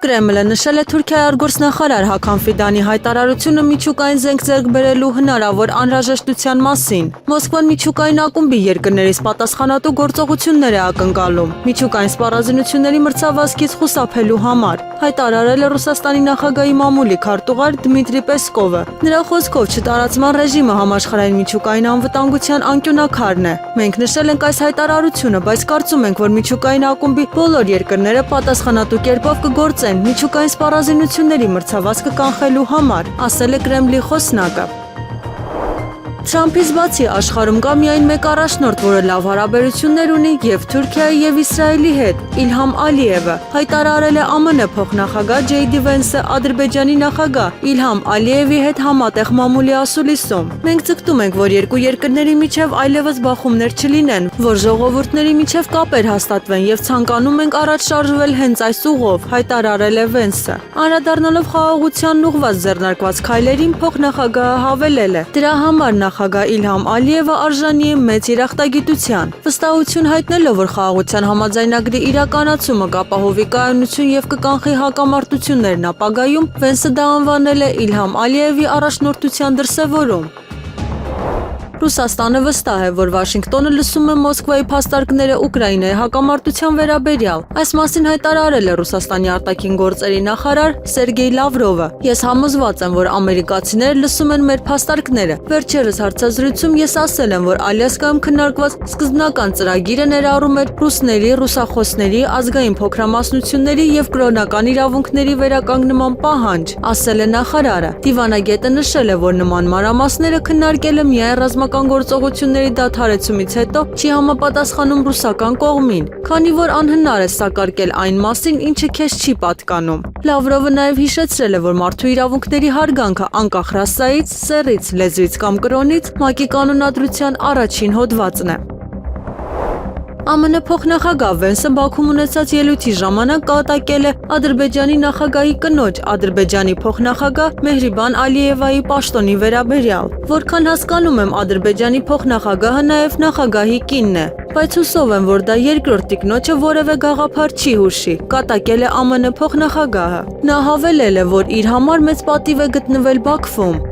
Կրեմլը նշել է Թուրքիայի արտգործնախարար Հական Ֆիդանի հայտարարությունը միջուկային զենք ձեռք բերելու հնարավոր անհրաժեշտության մասին։ Մոսկվան միջուկային ակումբի երկրներից պատասխանատու գործողություններ է ակնկալում միջուկային սպառազինությունների մրցավազքից խուսափելու համար, հայտարարել է Ռուսաստանի նախագահի մամուլի քարտուղար Դմիտրի Պեսկովը։ Նրա խոսքով չտարածման ռեժիմը համաշխարհային միջուկային անվտանգության անկյունակարն է։ Մենք նշել ենք այս հայտարարությունը, բայց կարծում ենք, որ միջուկային ակումբի բոլոր երկրները պատասխանատու կերպով կգործեն միջուկային սպառազինությունների մրցավազքը կանխելու համար, ասել է Կրեմլի խոսնակը։ Թրամփից բացի աշխարհում կա միայն մեկ առաջնորդ, որը լավ հարաբերություններ ունի եւ Թուրքիայի եւ Իսրայելի հետ՝ Իլհամ Ալիևը, հայտարարել է ԱՄՆ փոխնախագահ Ջեյդի Վենսը Ադրբեջանի նախագահ Իլհամ Ալիևի հետ համատեղ մամուլի ասուլիսում։ Մենք ցկտում ենք, որ երկու երկրների միջև այլևս բախումներ չլինեն, որ ժողովուրդների միջև կապեր հաստատվեն եւ ցանկանում ենք առաջ շարժվել հենց այս ուղով, հայտարարել է Վենսը։ Անդրադառնալով խաղաղությանն ուղղված ձեռնարկված քայլերին, փոխնախագահը հավելել է. դրա համար նախագահ Իլհամ Ալիևը արժանի է մեծ երախտագիտության։ Վստահություն հայտնելով, որ խաղաղության համաձայնագրի իրականացումը կապահովի կայունություն եւ կկանխի հակամարտություններն ապագայում, Վենսը դա անվանել է Իլհամ Ալիևի առաջնորդության դրսևորում։ Ռուսաստանը վստահ է, որ Վաշինգտոնը լսում է Մոսկվայի փաստարկները Ուկրաինայի հակամարտության վերաբերյալ։ Այս մասին հայտարարել է Ռուսաստանի արտաքին գործերի նախարար Սերգեյ Լավրովը։ Ես համոզված եմ, որ ամերիկացիները լսում են մեր փաստարկները։ Վերջերս հարցազրույցում ես ասել եմ, որ Ալյասկայում քննարկված սկզբնական ծրագիրը ներառում էր ռուսների, ռուսախոսների, ազգային փոքրամասնությունների եւ կրոնական իրավունքների վերականգնման պահանջ, ասել է նախարարը։ Դիվանագետը նշել է, որ նման մանրամասները քննարկել է միայն ռազմական գործողությունների դադարեցումից հետո չի համապատասխանում ռուսական կողմին, քանի որ անհնար է սակարկել այն մասին, ինչը քեզ չի պատկանում։ Լավրովը նաև հիշեցրել է, որ մարդու իրավունքների հարգանքը անկախ ռասայից, սեռից, լեզվից կամ կրոնից ՄԱԿ-ի կանոնադրության առաջին հոդվածն է։ ԱՄՆ փոխնախագահ Վենսը Բաքվում ունեցած ելույթի ժամանակ կատակել է Ադրբեջանի նախագահի կնոջ Ադրբեջանի փոխնախագահ Մեհրիբան Ալիևայի պաշտոնի վերաբերյալ։ Որքան հասկանում եմ, Ադրբեջանի փոխնախագահը նաև նախագահի կինն է, բայց հուսով եմ, որ դա երկրորդ տիկնոջը որևէ գաղափար չի հուշի, կատակել է ԱՄՆ փոխնախագահը։ Նա հավելել է, որ իր համար մեծ պատիվ է գտնվել Բաքվում։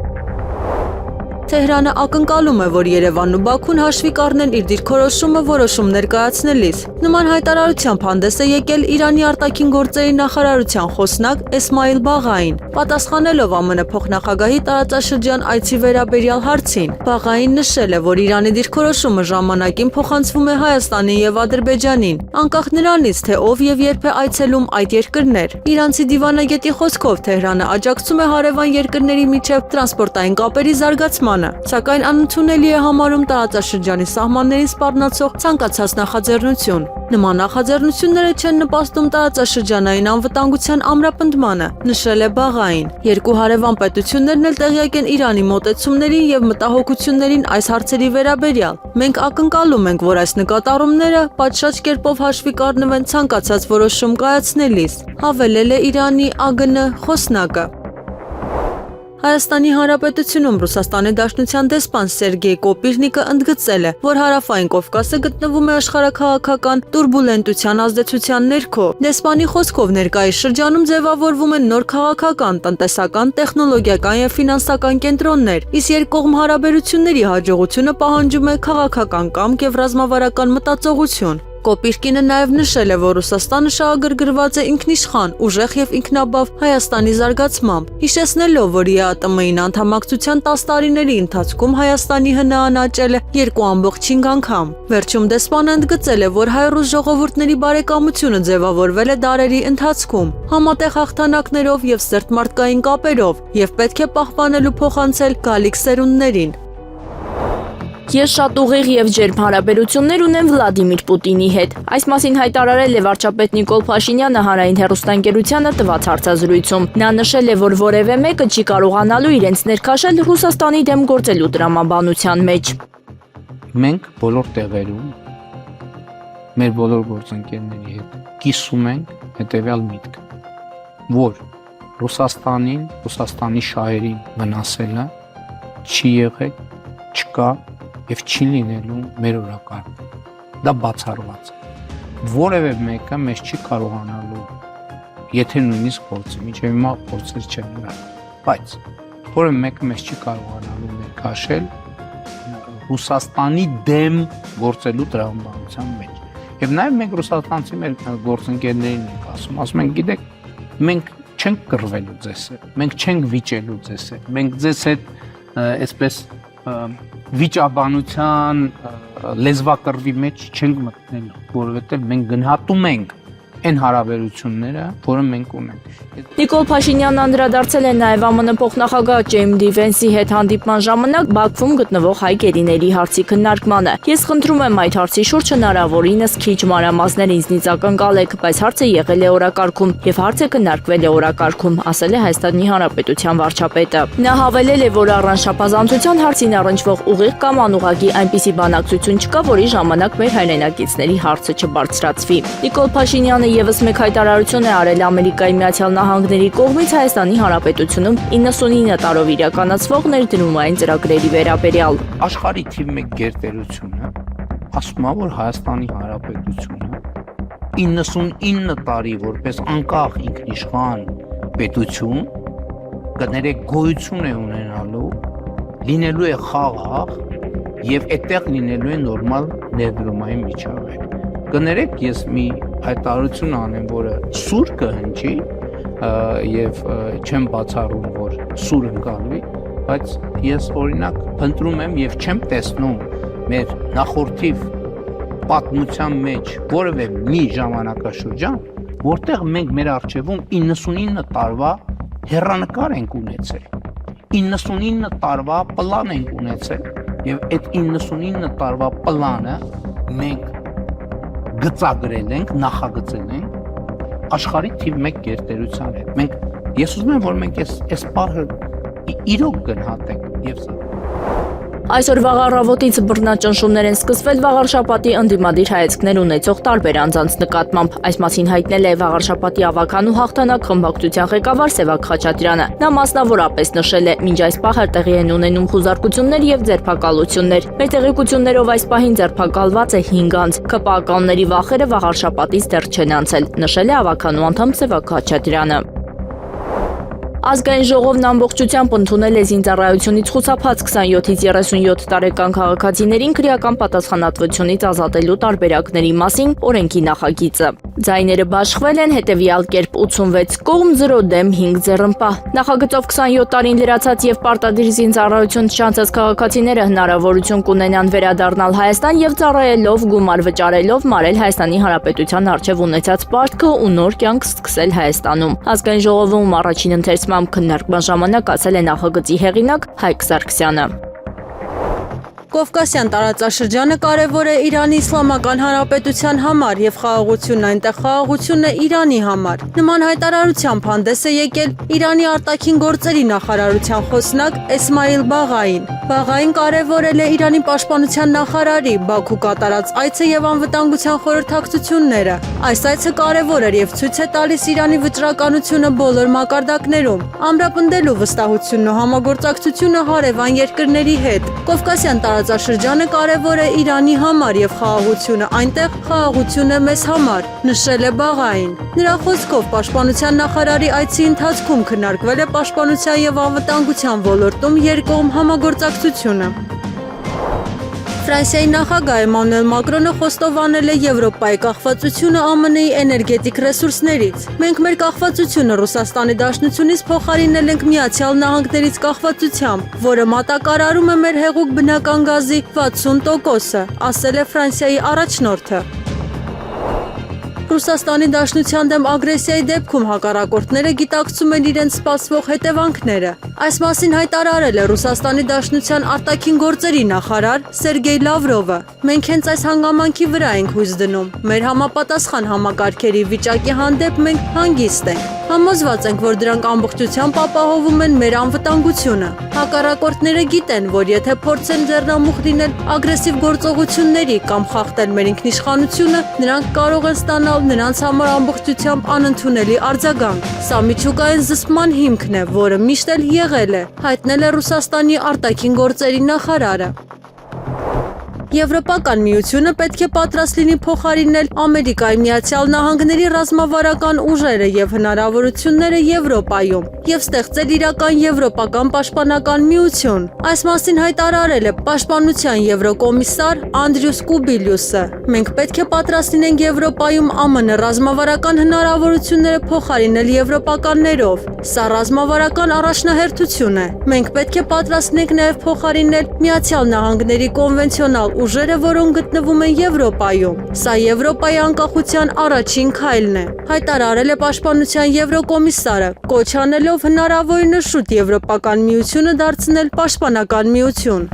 Թեհրանը ակնկալում է, որ Երևանն ու Բաքուն հաշվի կառնեն իր դիրքորոշումը որոշում ներկայացնելիս։ Նման հայտարարությամբ հանդես է եկել Իրանի արտաքին գործերի նախարարության խոսնակ Էսմայիլ Բաղային, պատասխանելով ԱՄՆ փոխնախագահի տարածաշրջան այցի վերաբերյալ հարցին։ Բաղային նշել է, որ Իրանի դիրքորոշումը ժամանակին փոխանցվում է Հայաստանին եւ Ադրբեջանին, անկախ նրանից, թե ով եւ երբ է այցելում այդ երկրներ։ Իրանցի դիվանագետի խոսքով Թեհրանը աջակցում է հարևան երկրների միջև տրանսպորտային կապերի զարգացմանը, սակայն անընդունելի է համարում տարածաշրջանի սահմաններին սպառնացող ցանկացած նախաձեռնություն։ Նման նախաձեռնությունները չեն նպաստում տարածաշրջանային անվտանգության ամրապնդմանը, նշել է Բաղային։ Երկու հարևան պետություններն էլ տեղյակ են Իրանի մոտեցումներին եւ մտահոգություններին այս հարցերի վերաբերյալ։ Մենք ակնկալում ենք, որ այս նկատառումները պատշաճ կերպով հաշվի կառնվեն ցանկացած որոշում կայացնելիս, հավելել է Իրանի ԱԳՆ խոսնակը։ Հայաստանի Հանրապետությունում Ռուսաստանի Դաշնության դեսպան Սերգեյ Կոպիրնիկը ընդգծել է, որ Հարավային Կովկասը գտնվում է աշխարհաքաղաքական տուրբուլենտության ազդեցության ներքո։ Դեսպանի խոսքով ներկայիս շրջանում ձևավորվում են նոր քաղաքական, տնտեսական, տեխնոլոգիական եւ ֆինանսական կենտրոններ, իսկ երկկողմ հարաբերությունների հաջողությունը պահանջում է քաղաքական կամք եւ ռազմավարական մտածողություն։ Կոպիրկինը նաև նշել է, որ Ռուսաստանը շահագրգռված է ինքնիշխան, ուժեղ եւ ինքնաբավ Հայաստանի զարգացմամբ, հիշեցնելով, որ ԵԱՏՄ-ին անդամակցության 10 տարիների ընթացքում Հայաստանի ՀՆԱ-ն աճել է 2.5 անգամ։ Վերջում դեսպանը ընդգծել է, որ հայ-ռուս ժողովուրդների բարեկամությունը ձևավորվել է դարերի ընթացքում, համատեղ հաղթանակներով եւ սերտ մարդկային կապերով, եւ պետք է պահպանել ու փոխանցել գալիք սերունդներին։ Ես շատ ուղիղ եւ ջերմ հարաբերություններ ունեմ Վլադիմիր Պուտինի հետ։ Այս մասին հայտարարել է վարչապետ Նիկոլ Փաշինյանը հանրային հեռուստաընկերությանը տված հարցազրույցում։ Նա նշել է, որ որևէ մեկը չի կարողանալու իրենց ներքաշել Ռուսաստանի դեմ գործելու տրամաբանության մեջ։ Մենք բոլոր տեղերում մեր բոլոր գործընկերների հետ կիսում ենք հետեւյալ միտքը, որ Ռուսաստանին, Ռուսաստանի շահերին վնասելը չի եղել, չկա եւ չի լինելու մեր օրակարգում։ Դա բացառված է։ Որևէ մեկը մեզ չի կարողանալու եթե նույնիսկ փորձի, մինչև հիմա փորձեր չեն եղել, բայց որը մեկը մեզ չի կարողանալու ներքաշել Ռուսաստանի դեմ գործելու տրամաբանության մեջ։ Եվ նաև մենք ռուսաստանցի մեր գործընկերներին ենք ասում ենք, գիտեք, մենք չենք կռվելու ձեզ հետ, մենք չենք վիճելու ձեզ հետ, մենք ձեզ հետ այսպես վիճաբանության լեզվակռվի մեջ չենք մտնելու, որովհետև մենք գնահատում ենք այն հարաբերությունները, որը մենք ունենք։ Նիկոլ Փաշինյանն անդրադարձել է նաև ԱՄՆ փոխնախագահ Ջեյմս Վենսի հետ հանդիպման ժամանակ Բաքվում գտնվող հայ գերիների հարցի քննարկմանը։ Ես խնդրում եմ այդ հարցի շուրջ հնարավորինս քիչ մանրամասներ ինձնից ակնկալեք, բայց հարցը եղել է օրակարգում եւ հարցը քննարկվել է օրակարգում, ասել է Հայաստանի Հանրապետության վարչապետը։ Նա հավելել է, որ առանց շփազանցության հարցին առնչվող ուղիղ կամ անուղղակի այնպիսի բանակցություն չկա, որի ժամանակ մեր հայրենակիցների հարցը չբարձրացվի։ Նիկոլ Փաշինյանը եւս մեկ հայտարարություն է արել Ամերիկայի Միացյալ Նահանգների կողմից Հայաստանի Հանրապետությունում 99 տարով իրականացվող ներդրումային ծրագրերի վերաբերյալ։ Աշխարհի թիվ 1 գերտերությունը ասում է, որ Հայաստանի Հանրապետությունը 99 տարի որպես անկախ ինքնիշխան պետություն կներեք գոյություն է ունենալու, լինելու է խաղաղ եւ այդտեղ լինելու է նորմալ ներդրումային միջավայր։ Կներեք, ես մի հայտարարություն անեմ, որը սուր կհնչի եւ չեմ բացառում, որ սուր ընկալվի, բայց ես օրինակ ընտրում եմ եւ չեմ տեսնում մեր նախորդիվ պատմության մեջ որևէ մի ժամանակաշրջան, որտեղ մենք մեր արժևում 99 տարվա հեռանկար ենք ունեցել, 99 տարվա պլան ենք ունեցել եւ այդ 99 տարվա պլանը մենք գծագրել ենք, նախագծել ենք աշխարհի թիվ 1 գերտերության հետ։ Ես ուզում եմ, որ մենք այս պահը իրոք գնահատենք եւ սա։ Այսօր վաղ առավոտից բռնաճնշումներ են սկսվել Վաղարշապատի ընդդիմադիր հայացքներ ունեցող տարբեր անձանց նկատմամբ։ Այս մասին հայտնել է Վաղարշապատի ավականու հաղթանակ խմբակցության ղեկավար Սևակ Խաչատրյանը։ Նա մասնավորապես նշել է, մինչ այս պահը տեղի են ունենում խուզարկություններ եւ ձերբակալություններ։ Մեր տեղեկություններով այս պահին ձերբակալված է 5 անձ։ ԿՊԱ-ականների վախերը Վաղարշապատից դեռ չեն անցել, նշել է ավականու անդամ Սևակ Խաչատրյանը։ Ազգային ժողովն ամբողջությամբ ընդունել է զինծառայությունից խուսափած 27-ից 37 տարեկան քաղաքացիներին քրեական պատասխանատվությունից ազատելու տարբերակների մասին օրենքի նախագիծը։ Ձայները բաշխվել են հետևյալ կերպ 86 կողմ 0 դեմ 5 ձեռնպահ։ Նախագծով 27 տարին լրացած եւ պարտադիր զինծառայություն չանցած քաղաքացիները հնարավորություն կունենան վերադառնալ Հայաստան եւ ծառայելով, գումար վճարելով մարել Հայաստանի Հանրապետության արչեւ ունեցած պարտքը ու նոր կյանք սկսել Հայաստանում։ Ազգային ժողովում առաջին ընթերցման քննարկման ժամանակ ասել է նախագծի հեղինակ Հայկ Սարգսյանը։ Կովկասյան տարածաշրջանը կարևոր է Իրանի Իսլամական Հանրապետության համար եւ խաղաղությունն այնտեղ խաղաղությունն է Իրանի համար։ Նման հայտարարությամբ հանդես է եկել Իրանի արտաքին գործերի նախարարության խոսնակ Էսմայիլ Բաղային։ Բաղային կարևորել է Իրանի պաշտպանության նախարարի Բաքու կատարած այցը եւ անվտանգության խորհրդակցությունները։ Այս այցը կարևոր էր եւ ցույց է տալիս Իրանի վճռականությունը բոլոր մակարդակներում, ամրապնդելու վստահությունն ու համագործակցությունը հարևան երկրների հետ։ Կովկասյան տարածաշրջանը կարևոր է Իրանի համար եւ խաղաղությունը այնտեղ խաղաղություն է մեզ համար, նշել է Բաղային։ Նրա խոսքով պաշտպանության նախարարի այցի ընթացքում քննարկվել է պաշտպանության եւ անվտանգության ոլորտում երկկողմ համագործակցությունը։ Ֆրանսիայի նախագահ Էմանուել Մակրոնը խոստովանել է Եվրոպայի կախվածությունը ԱՄՆ-ի էներգետիկ ռեսուրսներից։ Մենք մեր կախվածությունը Ռուսաստանի Դաշնությունից փոխարինել ենք Միացյալ Նահանգներից կախվածությամբ, որը մատակարարում է մեր հեղուկ բնական գազի 60%-ը, ասել է Ֆրանսիայի առաջնորդը։ Ռուսաստանի Դաշնության դեմ ագրեսիայի դեպքում հակառակորդները գիտակցում են իրենց սպասվող հետևանքները։ Այս մասին հայտարարել է Ռուսաստանի Դաշնության արտաքին գործերի նախարար Սերգեյ Լավրովը։ Մենք հենց այս հանգամանքի վրա ենք հույս դնում։ Մեր համապատասխան համակարգերի վիճակի հանդեպ մենք հանգիստ ենք։ Համոզված ենք, որ դրանք ամբողջությամբ ապահովում են մեր անվտանգությունը։ Հակառակորդները գիտեն, որ եթե փորձեն ձեռնամուխ լինել ագրեսիվ գործողությունների կամ խախտել մեր ինքնիշխանությունը, նրանք կարող են ստանալ նրանց համար ամբողջությամբ անընդունելի արձագանք։ Սա միջուկային զսպման հիմքն է, որը միշտ էլ եղել է, հայտնել է Ռուսաստանի արտաքին գործերի նախարարը։ Եվրոպական միությունը պետք է պատրաստ լինի փոխարինել Ամերիկայի Միացյալ Նահանգների ռազմավարական ուժերը եւ հնարավորությունները Եվրոպայում եւ ստեղծել իրական եվրոպական պաշտպանական միություն։ Այս մասին հայտարարել է Պաշտպանության եվրոկոմիսար Անդրյուս Կուբիլյուսը։ Մենք պետք է պատրաստ լինենք Եվրոպայում ԱՄՆ ռազմավարական հնարավորությունները փոխարինել եվրոպականներով։ Սա ռազմավարական առաջնահերթություն է։ Մենք պետք է պատրաստ լինենք նաեւ փոխարինել Միացյալ Նահանգների կոնվենցիոնալ ուժերը, որոնք գտնվում են Եվրոպայում։ Սա Եվրոպայի անկախության առաջին քայլն է, հայտարարել է Պաշտպանության եվրոկոմիսարը, կոչ անելով հնարավորինս շուտ Եվրոպական միությունը դարձնել պաշտպանական միություն։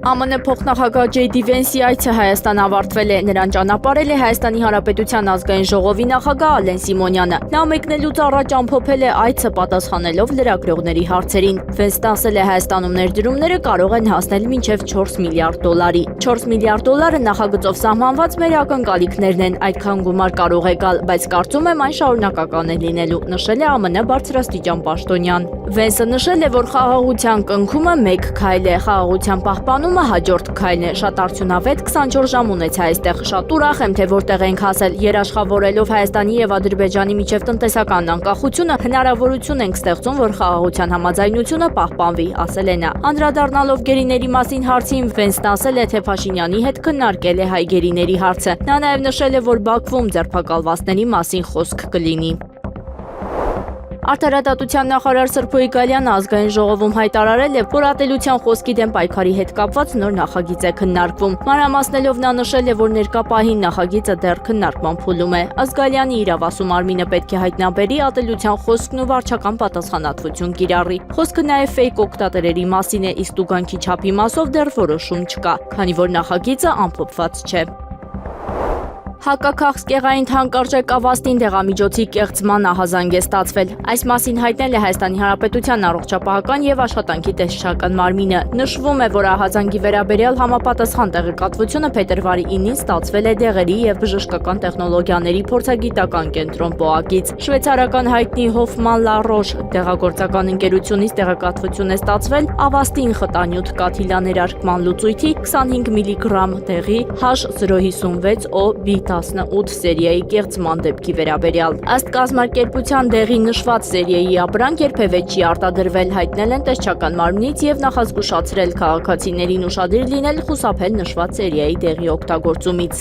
ԱՄՆ փոխնախագահ Ջեյ Վենսի այցը Հայաստան ավարտվել է, նրան ճանապարհել է Հայաստանի Հանրապետության ազգային ժողովի նախագահ Ալեն Սիմոնյանը։ Նա մեկնելուց առաջ ամփոփել է այցը պատասխանելով լրագրողների հարցերին։ Վենսն ասել է Հայաստանում ներդրումները կարող են հասնել մինչև 4 միլիարդ դոլարի։ 4 միլիարդ դոլարը նախագծով սահմանված մեր ակնկալիքներն են, այդքան գումար կարող է գալ, բայց կարծում եմ այն շարունակական է լինելու, նշել է ԱՄՆ բարձրաստիճան պաշտոնյան։ Վենսը նշել է, որ խաղաղության կնքումը մեկ քայլ է, խաղաղության պահպանումը հաջորդ քայլն է։ Շատ արդյունավետ 24 ժամ ունեցա այստեղ։ Շատ ուրախ եմ, թե որտեղ ենք հասել։ Երաշխավորելով Հայաստանի եւ Ադրբեջանի միջև տնտեսական անկախությունը, հնարավորություն ենք ստեղծում, որ խաղաղության համաձայնությունը պահպանվի, ասել է նա։ Անդրադառնալով գերիների մասին հարցին, Վենսն ասել է, թե Փաշինյանի հետ քննարկել է հայ գերիների հարցը։ Նա նաեւ նշել է, որ Բաքվում ձերբակալվածների մասին խոսք կլինի։ Արդարադատության նախարար Սրփոյի Գալյանը ազգային ժողովում հայտարարել է, որ ատելության խոսքի դեմ պայքարի հետ կապված նոր նախագիծ է քննարկվում։ Մանրամասնելով նա նշել է, որ ներկա պահին նախագիծը դեռ քննարկման փուլում է։ Ըստ Գալյանի իրավասու մարմինը պետք է հայտնաբերի ատելության խոսքն ու վարչական պատասխանատվություն կիրառի։ Խոսքը նաև ֆեյք օգտատերերի մասին է, իսկ տուգանքի չափի մասով դեռ որոշում չկա, քանի որ նախագիծը ամփոփված չէ։ Հակաքաղցկեղային թանկարժեք ավաստին դեղամիջոցի կեղծման ահազանգ է ստացվել։ Այս մասին հայտնել է Հայաստանի Հանրապետության առողջապահական եւ աշխատանքի տեսչական մարմինը։ Նշվում է, որ ահազանգի վերաբերյալ համապատասխան տեղեկատվությունը փետրվարի 9-ին ստացվել է դեղերի եւ բժշկական տեխնոլոգիաների փորձագիտական կենտրոն ՊՕԱԿ-ից։ Շվեյցարական հայտնի Հոֆման Լա Ռոշ դեղագործական ընկերությունից տեղեկատվություն է ստացվել ավաստին խտանյութ կաթիլաներարկման լուծույթի 25 միլիգրամ դեղի H056O-B18 սերիայի կեղծման դեպքի վերաբերյալ։ Ըստ կազմակերպության դեղի նշված սերիայի ապրանք երբևէ չի արտադրվել, հայտնել են տեսչական մարմնից եւ նախազգուշացրել քաղաքացիներին ուշադիր լինել խուսափել նշված սերիայի դեղի օգտագործումից։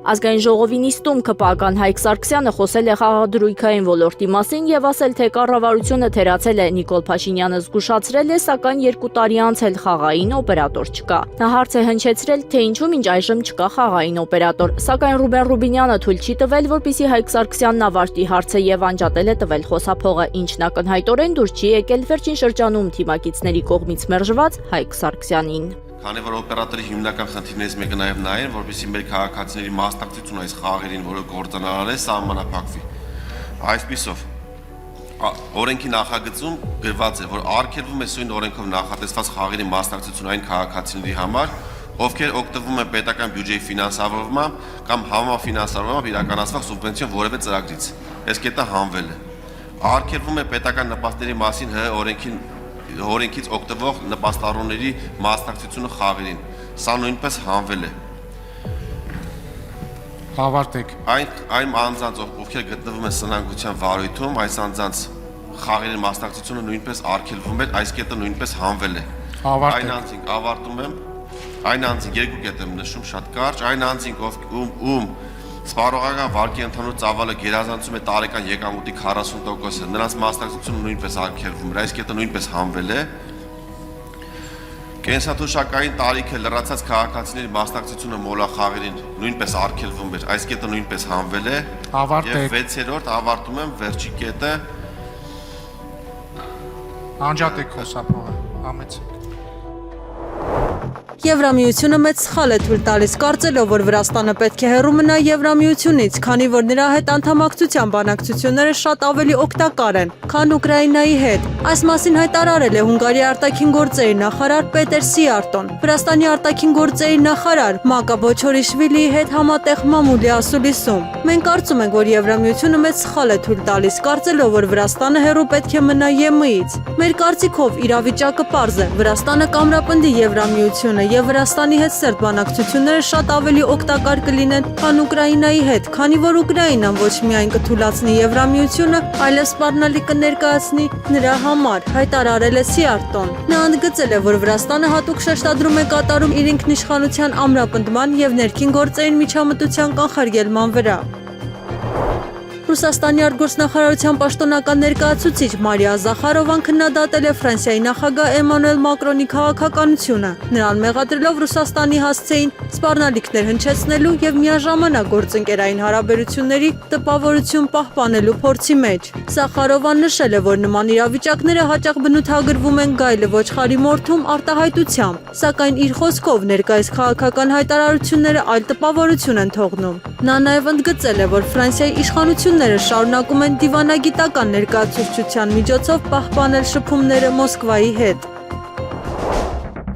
Ազգային ժողովի նիստում ԿՊԱ-ական Հայկ Սարգսյանը խոսել է խաղադրույքային ոլորտի մասին եւ ասել, թե կառավարությունը թերացել է, Նիկոլ Փաշինյանը զգուշացրել է, սակայն 2 տարի անց էլ խաղային օպերատոր չկա։ Նա հարց է հնչեցրել, թե ինչու մինչ այժմ չկա խաղային օպերատոր, սակայն Ռուբեն Ռուբինյանը թույլ չի տվել, որպեսզի Հայկ Սարգսյանն ավարտի հարցը եւ անջատել է տվել խոսափողը, ինչն ակնհայտորեն դուր չի եկել վերջին շրջանում թիմակիցների կողմից մերժված Հայկ Սարգսյանին։ Քանի որ օպերատորի հիմնական խնդիրներից մեկը նաև նա է, որպեսզի մեր քաղաքացիների մասնակցությունը այս խաղերին, որը կործանարար է, սահմանափակվի։ Այսպիսով, օրենքի նախագծում գրված է, որ արգելվում է սույն օրենքով նախատեսված խաղերի մասնակցությունը այն քաղաքացիների համար, ովքեր օգտվում են պետական բյուջեի ֆինանսավորմամբ կամ համաֆինանսավորմամբ իրականացված սուբվենցիոն որևէ ծրագրից։ Այս կետը հանվել է։ Արգելվում է պետական նպաստների մասին օրենքից օգտվող նպաստառուների մասնակցությունը խաղերին։ Սա նույնպես հանվել է։ Ավարտեք։ Այն անձանց, ովքեր գտնվում են սնանկության վարույթում, այս անձանց խաղերին մասնակցությունը նույնպես արգելվում է, այս կետը նույնպես հանվել է։ Այն անձինք ավարտում եմ, այն անձինք երկու կետ եմ նշում շատ կարճ, այն անձինք, ում սպառողական վարկի ընդհանուր ծավալը գերազանցում է տարեկան եկամուտի 40%-ը, նրանց մասնակցությունը նույնպես արգելվում է, այս կետը նույնպես հանվել է։ Կենսաթոշակային տարիքը լրացած քաղաքացիների մասնակցությունը մոլախաղերին նույնպես արգելվում է, այս կետը նույնպես հանվել է։ Եվ 6-րդ ավարտում եմ վերջի կետը։ Անջատեք խոսափողը, համեցեք։ Եվրամիությունը մեծ սխալ է թույլ տալիս, կարծելով, որ Վրաստանը պետք է հեռու մնա Եվրամիությունից, քանի որ նրա հետ անդամակցության բանակցությունները շատ ավելի օգտակար են, քան Ուկրաինայի հետ։ Այս մասին հայտարարել է Հունգարիայի արտաքին գործերի նախարար Պետեր Սիարտոն։ Վրաստանի արտաքին գործերի նախարար Մակա Բոչորիշվիլիի հետ համատեղ մամուլի ասուլիսում։ Մենք կարծում ենք, որ Եվրամիությունը մեծ սխալ է թույլ տալիս, կարծելով, որ Վրաստանը հեռու պետք է մնա ԵՄ-ից։ Մեր կարծիքով իրավիճակը պարզ է։ Վրաստանը կամրապնդի Եվրամիությունը եւ Վրաստանի հետ սերտ բանակցությունները շատ ավելի օգտակար կլինեն, քան Ուկրաինայի հետ, քանի որ Ուկրաինան ոչ միայն կթույլատնի Եվրամիությունը, այլև սպառնալիք կներկայացնի նրա համար, հայտարարել է Սիարտոն։ Նա ընդգծել է, որ Վրաստանը հատուկ շեշտադրում է կատարում իր ինքնիշխանության ամրապնդման եւ ներքին գործերին միջամտության կանխարգելման վրա։ Ռուսաստանի արտգործնախարարության պաշտոնական ներկայացուցիչ Մարիա Զախարովան քննադատել է Ֆրանսիայի նախագահ Էմանուել Մակրոնի քաղաքականությունը, նրան մեղադրելով Ռուսաստանի հասցեին սպառնալիքներ հնչեցնելու եւ միաժամանակ գործընկերային հարաբերությունների տպավորություն պահպանելու փորձի մեջ։ Զախարովան նշել է, որ նման իրավիճակները հաճախ բնութագրվում են գայլը ոչխարի մորթում արտահայտությամբ, սակայն իր խոսքով ներկայիս քաղաքական հայտարարությունները այլ տպավորություն են թողնում։ Նա նաեւ ընդգծել է, որ Ֆրանսիայի իշխանությունները շարունակում են դիվանագիտական ներկայացուցչության միջոցով պահպանել շփումները Մոսկվայի հետ։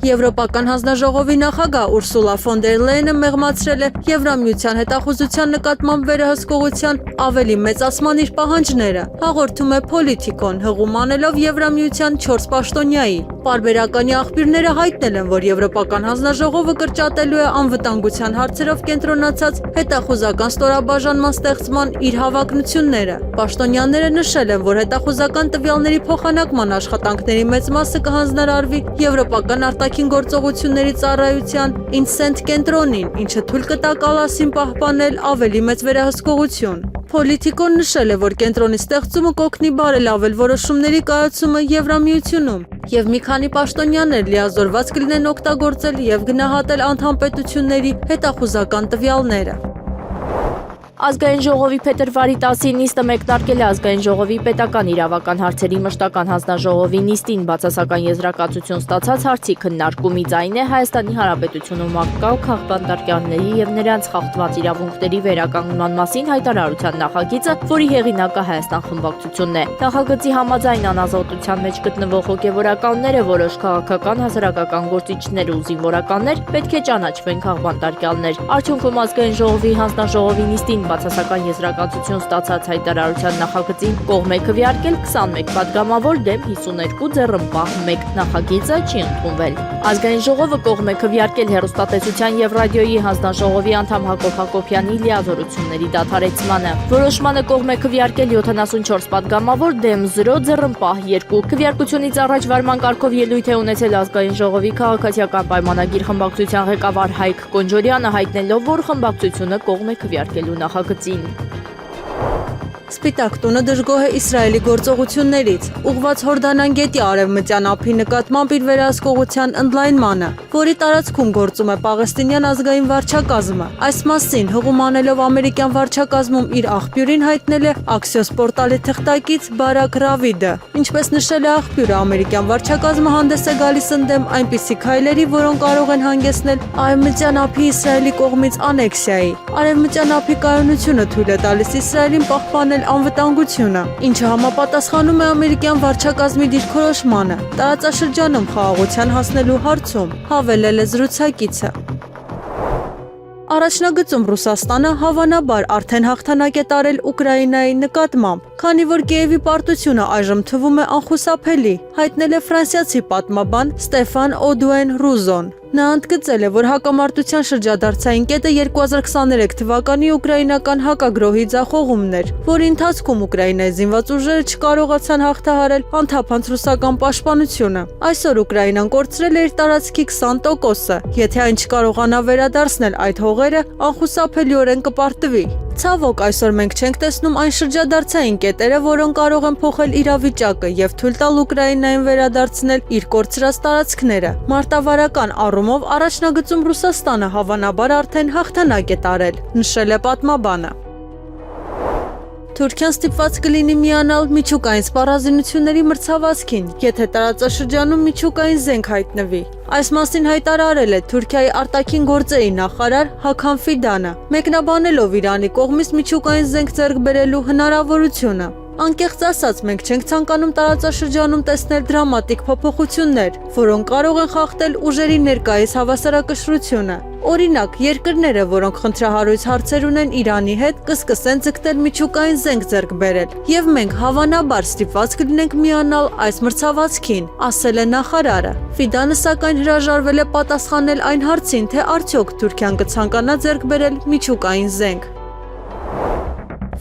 Եվրոպական հանձնաժողովի նախագահ Ուրսուլա ֆոն դեր Լեյենը մեղմացրել է Եվրամիության հետախուզության նկատմամբ վերահսկողության ավելի մեծացման իր պահանջները, հաղորդում է Politico-ն, հղում անելով Եվրամիության 4 պաշտոնյայի։ Պարբերականի աղբյուրները հայտնել են, որ Եվրոպական հանձնաժողովը կրճատելու է անվտանգության հարցերով կենտրոնացած հետախուզական ստորաբաժանման ստեղծման իր հավակնությունները։ Պաշտոնյաները նշել են, որ հետախուզական տվյալների փոխանակման աշխատանքների մեծ մասը կհանձնարարվի Եվրոպական արտաքին գործողությունների ծառայության INSENT կենտրոնին, ինչը թույլ կտա Կալասին պահպանել ավելի մեծ վերահսկողություն։ Politico-ն նշել է, որ կենտրոնի ստեղծումը կօգնի բարելավել որոշումների կայացումը Եվրամիությունում, եւ մի քանի պաշտոնյաներ լիազորված կլինեն օգտագործել եւ գնահատել անդամ պետությունների հետախուզական տվյալները։ Ազգային ժողովի փետրվարի 10-ին նիստը մեկնարկել է Ազգային ժողովի պետական իրավական հարցերի մշտական հանձնաժողովի նիստին բացասական եզրակացություն ստացած հարցի քննարկումի ձայն է Հայաստանի Հանրապետությունում ակտուալ քաղբանտարկյանների եւ նրանց խախտված իրավունքների վերականգնման մասին հայտարարության նախագիծը, որի հեղինակը Հայաստան խմբակցությունն է։ Նախագծի համաձայն անազատության մեջ գտնվող հոգեվորականները, որոշ քաղաքական հասարակական գործիչներ ու զինվորականներ պետք է ճանաչվեն քաղբանտարկյալներ։ Արդյունքում Ազգային ժողովի հանձնաժողովի նիստին բացասական եզրակացություն ստացած հայտարարության նախագծին կողմ է քվեարկել 21 падգամավոր դեմ 52 ձեռնպահ 1 նախագիծը չի ընդունվել։ Ազգային ժողովը կողմ է քվեարկել հեռուստատեսության եւ ռադիոյի հանձնաժողովի անդամ Հակոբ Հակոբյանի լիազորությունների դադարեցմանը։ Որոշմանը կողմ է քվեարկել 74 падգամավոր դեմ 0 ձեռնպահ 2 քվեարկությունից առաջ վարման կարգով ելույթ է ունեցել Ազգային ժողովի քաղաքացիական պայմանագիր խմբակցության ղեկավար Հայկ Կոնջորյանը հայտնելով, որ խմբակցությունը կողմ է քվեարկելու նախագծին։ Սպիտակ տունը դժգոհ է Իսրայելի գործողություններից, ուղղված Հորդանան գետի արևմտյան ափի նկատմամբ իր վերահսկողության ընդլայնմանը, որի տարածքում գործում է Պաղեստինյան ազգային վարչակազմը։ Այս մասին հղում անելով ամերիկյան վարչակազմում իր աղբյուրին հայտնել է Axios պորտալի թղթակից Բարակ Ռավիդը։ Ինչպես նշել է աղբյուրը, ամերիկյան վարչակազմը հանդես է գալիս ընդդեմ այնպիսի քայլերի, որոնք կարող են հանգեցնել արևմտյան ափի Իսրայելի կողմից անեքսիայի։ Արևմտյան ափի կայունությունը թույլ է տալիս Իսրայելին պահպանել անվտանգությունը, ինչը համապատասխանում է ամերիկյան վարչակազմի դիրքորոշմանը տարածաշրջանում խաղաղության հասնելու հարցում, հավելել է զրուցակիցը։ Առաջնագծում Ռուսաստանը հավանաբար արդեն հաղթանակ է տարել Ուկրաինայի նկատմամբ, քանի որ Կիևի պարտությունը այժմ թվում է անխուսափելի, հայտնել է ֆրանսիացի պատմաբան Ստեֆան Օդուեն Ռուզոն։ Նա ընդգծել է, որ հակամարտության շրջադարձային կետը 2023 թվականի ուկրաինական հակագրոհի ձախողումն էր, որի ընթացքում Ուկրաինայի զինված ուժերը չկարողացան հաղթահարել անթափանց ռուսական պաշտպանությունը։ Այսօր Ուկրաինան կորցրել է իր տարածքի 20%-ը, եթե այն չկարողանա վերադարձնել այդ հողերը, անխուսափելիորեն կպարտվի։ Ցավոք, այսօր մենք չենք տեսնում այն շրջադարձային կետերը, որոնք կարող են փոխել իրավիճակը եւ թույլ տալ Ուկրաինային վերադարձնել իր կորցրած տարածքները։ Մարտավարական առումով առաջնագծում Ռուսաստանը հավանաբար արդեն հաղթանակ է տարել, նշել է պատմաբանը։ Թուրքիան ստիպված կլինի միանալ միջուկային սպառազինությունների մրցավազքին, եթե տարածաշրջանում միջուկային զենք հայտնվի։ Այս մասին հայտարարել է Թուրքիայի արտաքին գործերի նախարար Հական Ֆիդանը, մեկնաբանելով Իրանի կողմից միջուկային զենք ձեռք բերելու հնարավորությունը։ Անկեղծ ասած, մենք չենք ցանկանում տարածաշրջանում տեսնել դրամատիկ փոփոխություններ, որոնք կարող են խախտել ուժերի ներկայիս հավասարակշռությունը։ Օրինակ, երկրները, որոնք խնդրահարույց հարցեր ունեն Իրանի հետ, կսկսեն ձգտել միջուկային զենք ձեռք բերել, եւ մենք հավանաբար ստիպված կլինենք միանալ այս մրցավազքին, ասել է նախարարը։ Ֆիդանը սակայն հրաժարվել է պատասխանել այն հարցին, թե արդյոք Թուրքիան կցանկանա ձեռք բերել միջուկային զենք։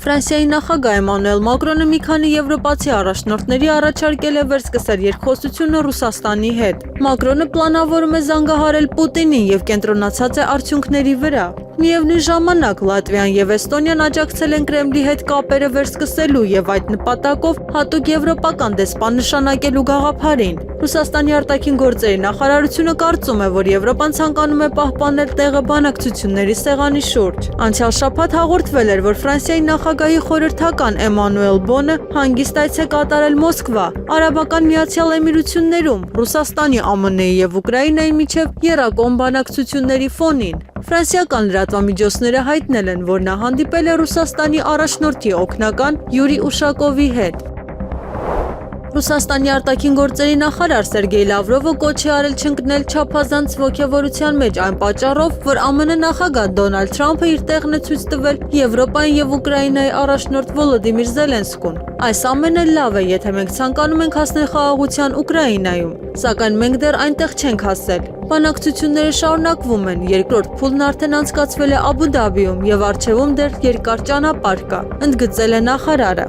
Ֆրանսիայի նախագահ Էմանուել Մակրոնը մի քանի եվրոպացի առաջնորդների առաջարկել է վերսկսել երկխոսությունը Ռուսաստանի հետ։ Մակրոնը պլանավորում է զանգահարել Պուտինին եւ կենտրոնացած է արդյունքների վրա։ Միևնույն ժամանակ Լատվիան եւ Էստոնիան աջակցել են Կրեմլի հետ կապերը վերսկսելու եւ այդ նպատակով հատուկ եվրոպական դեսպան նշանակելու գաղափարին։ Ռուսաստանի արտաքին գործերի նախարարությունը կարծում է, որ Եվրոպան ցանկանում է պահպանել տեղը բանակցությունների սեղանի շուրջ։ Անցյալ շաբաթ հաղորդվել էր, որ Ֆրանսիայի նախագահի խորհրդական Էմանուել Բոնը հանգիստ այց է կատարել Մոսկվա, Արաբական Միացյալ Էմիրություններում, Ռուսաստանի, ԱՄՆ-ի եւ Ուկրաինայի միջև եռակողմ բանակցությունների ֆոնին։ Ֆրանսիական լրատվամիջոցները հայտնել են, որ նա հանդիպել է Ռուսաստանի առաջնորդի օգնական Յուրի Ուշակովի հետ։ Ռուսաստանի արտաքին գործերի նախարար Սերգեյ Լավրովը կոչ է արել չընկնել չափազանց ոգևորության մեջ այն պատճառով, որ ԱՄՆ նախագահ Դոնալդ Թրամփը իր տեղն է ցույց տվել Եվրոպային եւ Ուկրաինայի առաջնորդ Վոլոդիմիր Զելենսկուն։ Այս ամենը լավ է, եթե մենք ցանկանում ենք հասնել խաղաղության Ուկրաինայում, սակայն մենք դեռ այնտեղ չենք հասել։ Բանակցությունները շարունակվում են, երկրորդ փուլն արդեն անցկացվել է Աբու Դաբիում եւ առջևում դեռ երկար ճանապարհ կա, ընդգծել է նախարարը։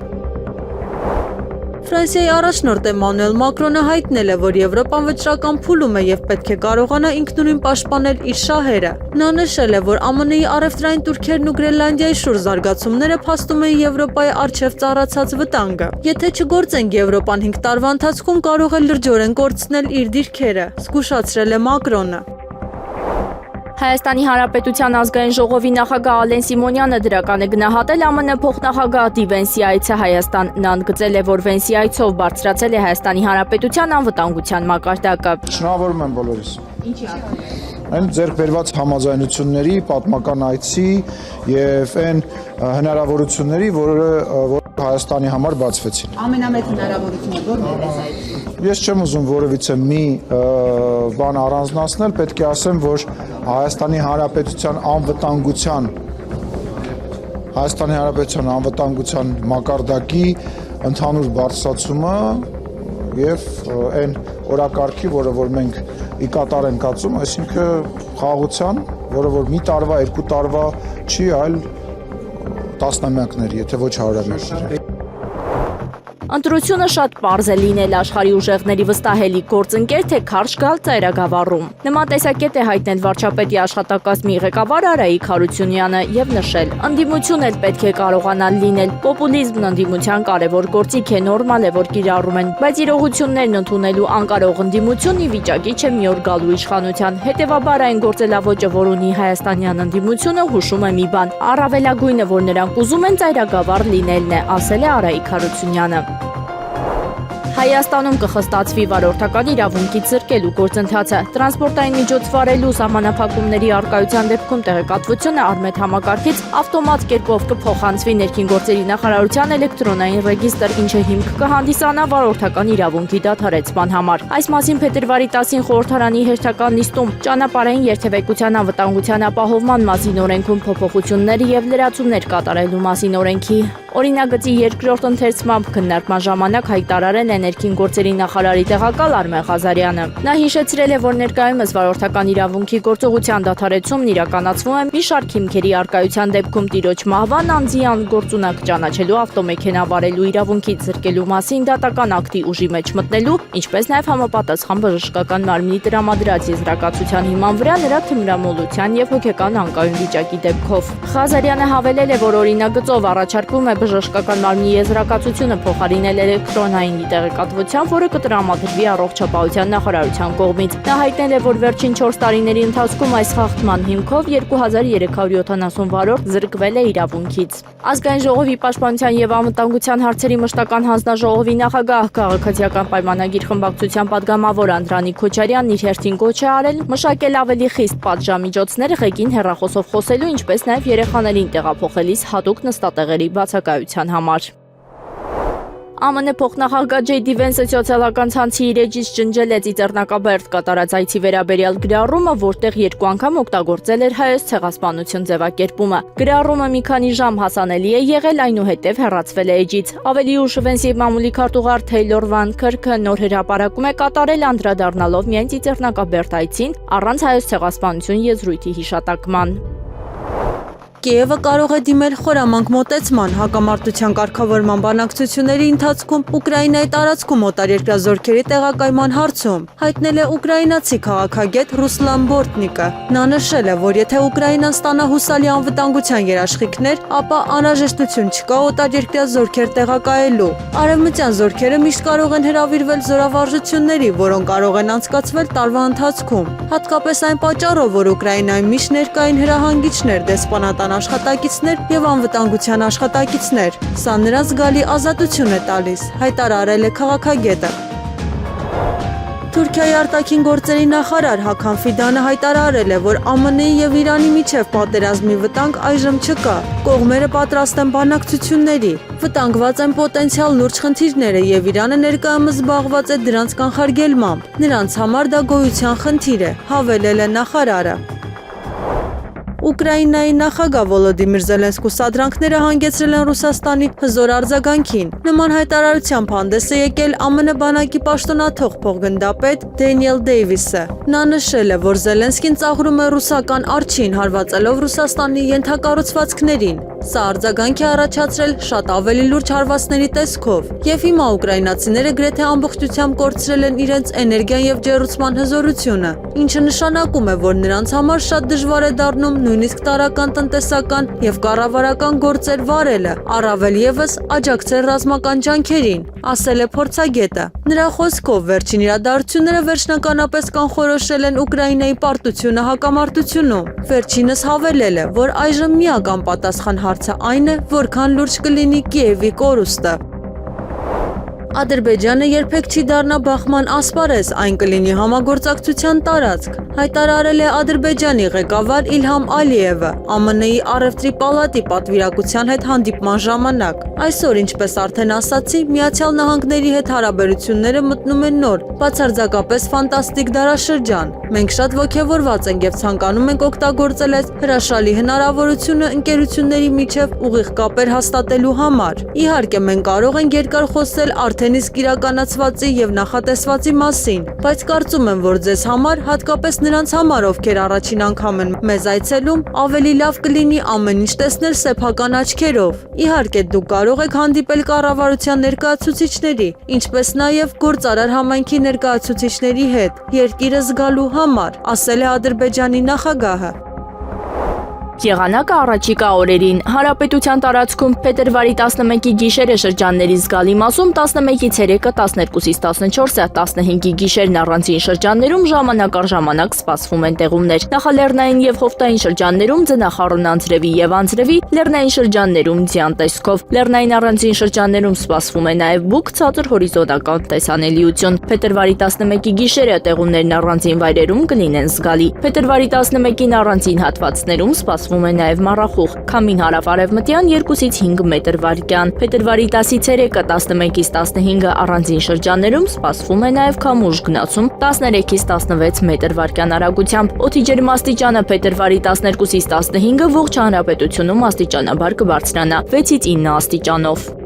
Ֆրանսիայի առաջնորդ Էմանուել Մակրոնը հայտնել է, որ Եվրոպան վճռական փուլում է եւ պետք է կարողանա ինքնուրույն պաշտպանել իր շահերը։ Նա նշել է, որ ԱՄՆ-ի առևտրային տուրքերն ու Գրենլանդիայի շուրջ զարգացումները փաստում են Եվրոպայի առջև ծառացած վտանգը։ Եթե չգործենք, Եվրոպան 5 տարվա ընթացքում կարող է լրջորեն կորցնել իր դիրքերը, զգուշացրել է Մակրոնը։ Հայաստանի Հանրապետության ազգային ժողովի նախագահ Ալեն Սիմոնյանը դրական է գնահատել ԱՄՆ փոխնախագահ Դի Վենսի այցը Հայաստան։ Նա ընդգծել է, որ Վենսի այցով բարձրացել է Հայաստանի Հանրապետության անվտանգության մակարդակը։ Շնորհավորում եմ բոլորիս։ Այն ձեռք բերված համաձայնությունների, պատմական այցի եւ այն հնարավորությունների, որը Հայաստանի համար բացվեցին։ Ամենամեծ հնարավորությունը ո՞րն է այս։ Ես չեմ ուզում որևիցե մի բան առանձնացնել, պետք է ասեմ, որ Հայաստանի Հանրապետության անվտանգության մակարդակի ընդհանուր բարձրացումը եւ այն օրակարգի, որը որ մենք ի կատար ենք կացում, այսինքն խաղաղության, որը որ մի տարվա, երկու տարվա չի, այլ տասնամյակների, եթե ոչ հարյուրամյակների։ Ընտրությունը շատ պարզ է լինել աշխարհի ուժեղների վստահելի գործընկեր, թե քարշ գալ ծայրագավառում։ Նման տեսակետ է հայտնել վարչապետի աշխատակազմի ղեկավար Արայիկ Հարությունյանը եւ նշել. ընդդիմություն էլ պետք է կարողանալ լինել։ Պոպուլիզմն ընդդիմության կարևոր գործիք է, նորմալ է, որ կիրառում են, բայց իրողություններն ընդունելու անկարող ընդդիմությունն ի վիճակի չէ մի օր գալու իշխանության։ Հետևաբար այն գործելավոճը, որ ունի հայաստանյան ընդդիմությունը, հուշում է մի բան. առավելագույնը, որ նրանք ուզում են ծայրագավառ լինելն է, ասել է Արայիկ Հարությունյանը։ Հայաստանում կխստացվի վարորդական իրավունքի զրկելու գործընթացը։ Տրանսպորտային միջոց վարելու սահմանափակումների առկայության դեպքում տեղեկատվությունը Արմետ համակարգից ավտոմատ կերպով կփոխանցվի ներքին գործերի նախարարության էլեկտրոնային ռեգիստր, ինչը հիմք կհանդիսանա վարորդական իրավունքի դադարեցման համար։ Այս մասին փետրվարի 10-ին խորհրդարանի հերթական նիստում ճանապարհային երթևեկության անվտանգության ապահովման մասին օրենքում փոփոխություններ եւ լրացումներ կատարելու մասին օրենքի օրինագծի երկրորդ ընթերցմամբ քննարկման ժամանակ հայտարարել է ներքին գործերի նախարարի տեղակալ Արմեն Ղազարյանը։ Նա հիշեցրել է, որ ներկայումս վարորդական իրավունքի գործողության դադարեցումն իրականացվում է մի շարք հիմքերի առկայության դեպքում տիրոջ մահվան անձի անգործունակ ճանաչելու ավտոմեքենա վարելու իրավունքից զրկելու մասին դատական ակտի ուժի մեջ մտնելու, ինչպես նաև համապատասխան բժշկական մարմնի տրամադրած եզրակացության հիման վրա նրա թմրամոլության եւ հոգեկան անկայուն վիճակի դեպքով։ Ղազարյանը հավելել է, որ օրինագծով առաջարկվում է բժշկական մարմնի եզրակացությունը փոխարինել էլեկտրոնային տեղեկատվության, որը կտրամադրվի առողջապահության նախարարության կողմից։ Նա հայտնել է, որ վերջին 4 տարիների ընթացքում այս խախտման հիմքով 2370 վարորդ զրկվել է իրավունքից։ Ազգային ժողովի պաշտպանության եւ անվտանգության հարցերի մշտական հանձնաժողովի նախագահ քաղաքացիական պայմանագիր խմբակցության падգամավոր Անդրանիկ Քոչարյանն իր հերթին կոչ է արել մշակել ավելի խիստ պատժամիջոցներ ղեկին հեռախոսով խոսելու, ինչպես նաև երեխաներին տեղափոխելիս հատուկ նստատեղերի բացակայության համար։ ԱՄՆ փոխնախագահ Ջեյ Դի Վենսը սոցիալական ցանցի իր էջից ջնջել է Ծիծեռնակաբերդ կատարած այցի վերաբերյալ գրառումը, որտեղ 2 անգամ օգտագործել էր հայոց ցեղասպանություն ձևակերպումը։ Գրառումը մի քանի ժամ հասանելի է եղել, այնուհետև հեռացվել է էջից։ Ավելի ուշ Վենսի մամուլի քարտուղար Թեյլոր Վան Քըրքը նոր հրապարակում է կատարել անդրադառնալով միայն Ծիծեռնակաբերդ այցին առանց հայոց ցեղասպանություն եզրույթի հիշատակման։ Կիևը կարող է դիմել խորամանկ մոտեցման հակամարտության կարգավորման բանակցությունների ընթացքում Ուկրաինայի տարածքում օտարերկրյա զորքերի տեղակայման հարցում, հայտնել է ուկրաինացի քաղաքագետ Ռուսլան Բորտնիկը։ Նա նշել է, որ եթե Ուկրաինան ստանա հուսալի անվտանգության երաշխիքներ, ապա անհրաժեշտություն չկա օտարերկրյա զորքեր տեղակայելու։ Արևմտյան զորքերը միշտ կարող են հրավիրվել զորավարժությունների, որոնք կարող են անցկացվել տարվա ընթացքում։ Հատկապես այն պատճառով, որ Ուկրաինայում միշտ ներկային հրահանգիչներ, դեսպանատան աշխատակիցներ եւ անվտանգության աշխատակիցներ։ Սա նրանց զգալի ազատություն է տալիս, հայտարարել է քաղաքագետը։ Թուրքիայի արտաքին գործերի նախարար Հական Ֆիդանը հայտարարել է, որ ԱՄՆ-ի եւ Իրանի միջև պատերազմի վտանգ այժմ չկա։ Կողմերը պատրաստ են բանակցությունների։ Վտանգված են պոտենցիալ լուրջ խնդիրները եւ Իրանը ներկայումս զբաղված է դրանց կանխարգելմամբ։ Նրանց համար դա գոյության խնդիր է, հավելել է նախարարը։ Ուկրաինայի նախագահ Վոլոդիմիր Զելենսկու սադրանքները հանգեցրել են Ռուսաստանի հզոր արձագանքին։ Նման հայտարարությամբ հանդես է եկել ԱՄՆ բանակի պաշտոնաթող փոխգնդապետ Դենիել Դեյվիսը։ Նա նշել է, որ Զելենսկին ծաղրում է ռուսական արջին, հարվածելով Ռուսաստանի ենթակառուցվածքներին։ Սա արձագանք է առաջացրել շատ ավելի լուրջ հարվածների տեսքով, եւ հիմա ուկրաինացիները գրեթե ամբողջությամբ կորցրել են իրենց էներգիան եւ ջեռուցման հզորությունը, ինչը նշանակում է, որ նրանց համար շատ դժվար է դառնում նույնիսկ տարրական տնտեսական եւ կառավարական գործեր վարելը, առավել եւս աջակցել ռազմական ջանքերին, ասել է փորձագետը։ Նրա խոսքով վերջին իրադարձությունները վերջնականապես կանխորոշել են Ուկրաինայի պարտությունը հակամարտությունում։ Վերջինս հավելել է, որ այժմ միական պատասխան հարցը այն է, որքան լուրջ կլինի Կիևի կորուստը։ Ադրբեջանը երբեք չի դառնա բախման ասպարեզ, այն կլինի համագործակցության տարածք, հայտարարել է Ադրբեջանի ղեկավար Իլհամ Ալիևը ԱՄՆ-ի առևտրի պալատի պատվիրակության հետ հանդիպման ժամանակ։ Այսօր, ինչպես արդեն ասացի, Միացյալ Նահանգների հետ հարաբերությունները մտնում են նոր, բացարձակապես ֆանտաստիկ դարաշրջան։ Մենք շատ ոգևորված ենք եւ ցանկանում ենք օգտագործել այս հրաշալի հնարավորությունը ընկերությունների միջև ուղիղ կապեր հաստատելու համար։ Իհարկե, մենք կարող ենք երկար խոսել արդեն իսկ իրականացվածի եւ նախատեսվածի մասին, բայց կարծում եմ, որ ձեզ համար, հատկապես նրանց համար, ովքեր առաջին անգամ են մեզ այցելում, ավելի լավ կլինի ամեն ինչ տեսնել սեփական աչքերով։ Իհարկե, դուք կարող եք հանդիպել կառավարության ներկայացուցիչների, ինչպես նաեւ գործարար համայնքի ներկայացուցիչների հետ, երկիրը զգալու համար, ասել է Ադրբեջանի նախագահը։ Եղանակը առաջիկա օրերին Հանրապետության տարածքում փետրվարի 11-ի գիշերը շրջանների զգալի մասում 11-ից 3-ը 12-ից 14-ը 15-ի գիշերն առանձին շրջաններում ժամանակ առ ժամանակ սպասվում են տեղումներ։ Նախալեռնային եւ խովտային շրջաններում ձնախառն անձրևի եւ անձրևի, լեռնային շրջաններում ձյան տեսքով։ Լեռնային առանձին շրջաններում սպասվում է նաեւ բուք ցածր հորիզոնական տեսանելիություն։ Փետրվարի 11-ի գիշերը տեղումներն առանձին վայրերում կլինեն զգալի։ Փետրվարի 11-ին առանձին հատվածներում սպասվում է նաև մառախուղ, քամին հարավ-արևմտյան 2-ից 5 մետր վարկյան։ Փետրվարի 10-ից 3-ը 11-ից 15-ը առանձին շրջաններում սպասվում է նաև քամուշ գնացում 13-ից 16 մետր վարկյան արագությամբ։ Օդի ջերմաստիճանը փետրվարի 12-ից 15-ը ողջ հանրապետությունում աստիճանաբար կբարձրանա 6-ից 9 աստիճանով։